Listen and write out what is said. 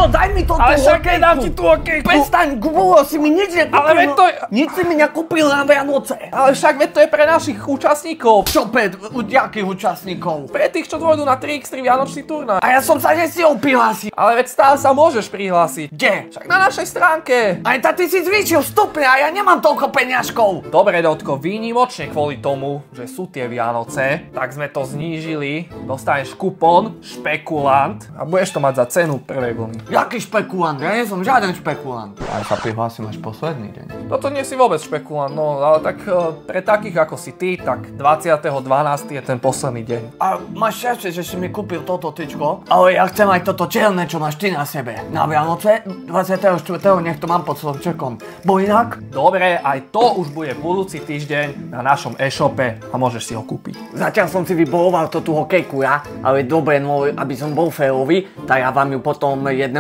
daj mi to Ale tú však hokejku. nedám ti tú hokejku. Prestaň, Gulo, si mi nič nekúpil. Ale veď to je... Nič si mi nekúpil na Vianoce. Ale však veď to je pre našich účastníkov. Čo u jakých účastníkov? Pre tých, čo dôjdu na 3x3 Vianočný turnaj. A ja som sa nestihol prihlásiť. Ale veď stále sa môžeš prihlásiť. Kde? Však na našej stránke. Aj tá ty si zvýšil vstupne a ja nemám toľko peňažkov. Dobre, Dotko, výnimočne kvôli tomu, že sú tie Vianoce, tak sme to znížili. Dostaneš kupón Špekulant a budeš to mať za cenu prvej vlny. Jaký špekulant? Ja nie som žiaden špekulant. Ja sa prihlásim až posledný deň. Toto nie si vôbec špekulant, no ale tak pre takých ako si ty, tak 20.12. je ten posledný deň. A máš šťastie, že si mi kúpil toto tyčko, ale ja chcem aj toto čelné, čo máš ty na sebe. Na Vianoce 24. nech to mám pod slovčekom. Bo inak... Dobre, aj to už bude budúci týždeň na našom e-shope a môžeš si ho kúpiť. Zatiaľ som si vyboloval to tú hokejku ja, ale dobre, no aby som bol férový, tak ja vám ju potom jednému